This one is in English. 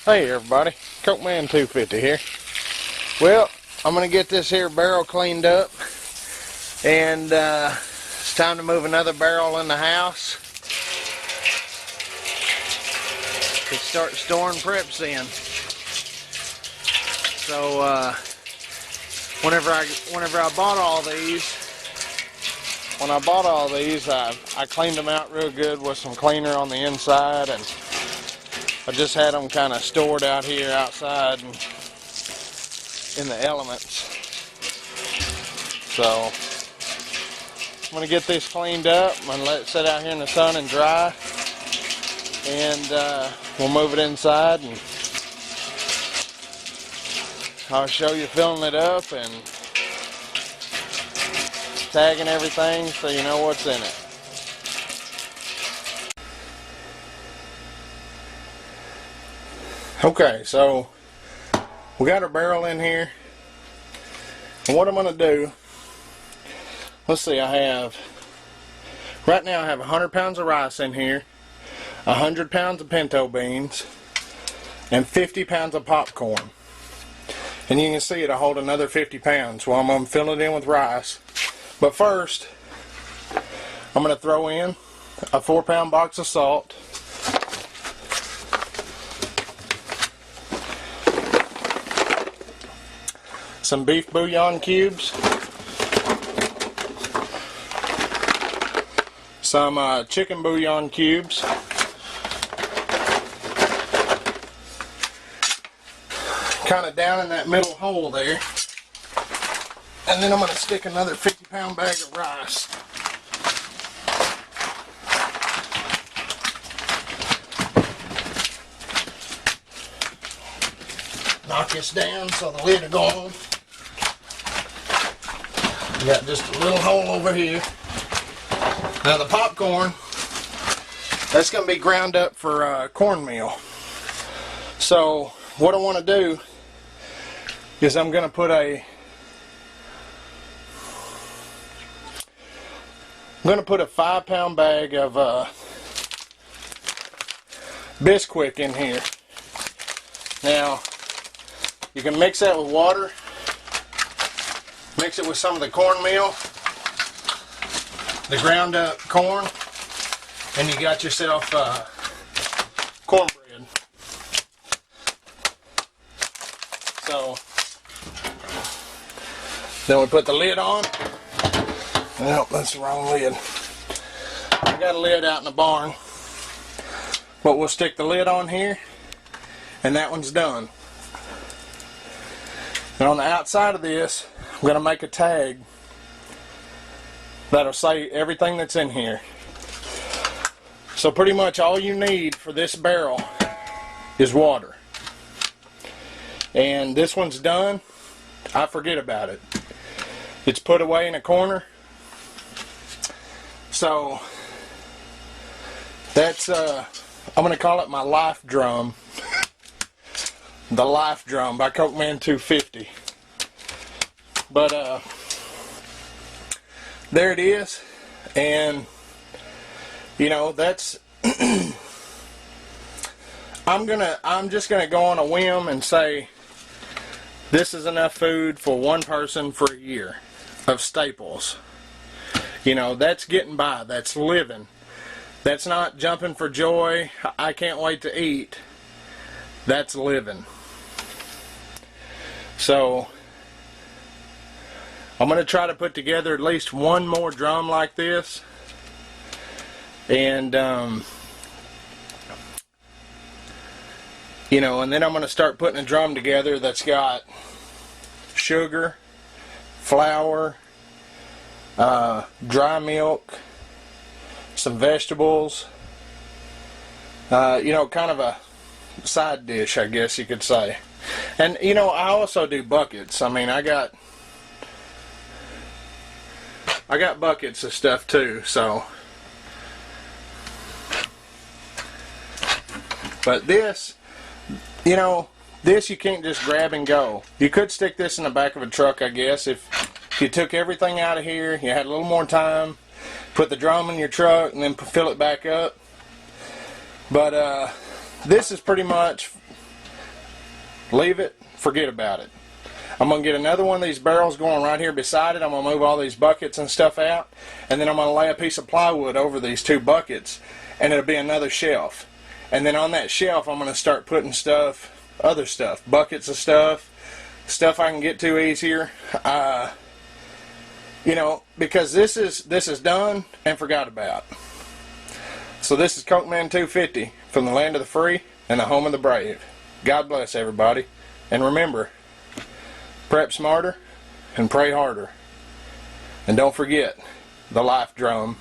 Hey everybody, Cokeman 250 here. Well, I'm going to get this here barrel cleaned up, and it's time to move another barrel in the house to start storing preps in. So whenever I bought all these, I cleaned them out real good with some cleaner on the inside, and I just had them kind of stored out here outside and in the elements. So I'm going to get this cleaned up. I'm going to let it sit out here in the sun and dry, and we'll move it inside, and I'll show you filling it up and tagging everything so you know what's in it. Okay, so we got our barrel in here, and what I'm going to do, let's see, right now I have 100 pounds of rice in here, 100 pounds of pinto beans, and 50 pounds of popcorn. And you can see it'll hold another 50 pounds. Well, I'm going to fill it in with rice. But first, I'm going to throw in a 4-pound box of salt, some beef bouillon cubes, some chicken bouillon cubes, kind of down in that middle hole there, and then I'm going to stick another 50-pound bag of rice. Knock this down so the lid will go on. Got just a little hole over here. Now the popcorn, that's going to be ground up for cornmeal. So what I want to do is I'm going to put a I'm going to put a 5-pound bag of Bisquick in here. Now you can mix that with water, mix it with some of the cornmeal, the ground up corn, and you got yourself cornbread. So then we put the lid on. Well, that's the wrong lid. I got a lid out in the barn, but we'll stick the lid on here, and that one's done. And on the outside of this, I'm going to make a tag that'll say everything that's in here. So pretty much all you need for this barrel is water. And this one's done. I forget about it. It's put away in a corner. So that's I'm going to call it my life drum. The Life Drum by Cokeman 250. But there it is, and you know, that's I'm just gonna go on a whim and say this is enough food for one person for a year of staples. You know, that's getting by, that's living. That's not jumping for joy, I can't wait to eat. That's living. So I'm going to try to put together at least one more drum like this, and you know, and then I'm going to start putting a drum together that's got sugar, flour, dry milk, some vegetables, you know, kind of a side dish, I guess you could say. And you know, I also do buckets. I mean, I got buckets of stuff too, so. But this, you know, this you can't just grab and go. You could stick this in the back of a truck, I guess, if you took everything out of here, you had a little more time, put the drum in your truck and then fill it back up. But this is pretty much leave it, forget about it. I'm going to get another one of these barrels going right here beside it. I'm going to move all these buckets and stuff out, and then I'm going to lay a piece of plywood over these 2 buckets, and it'll be another shelf. And then on that shelf I'm going to start putting stuff, other stuff, buckets of stuff I can get to easier. You know, because this is done and forgot about. So this is Cokeman 250 from the land of the free and the home of the brave. God bless everybody, and remember, prep smarter and pray harder. And don't forget the life drum.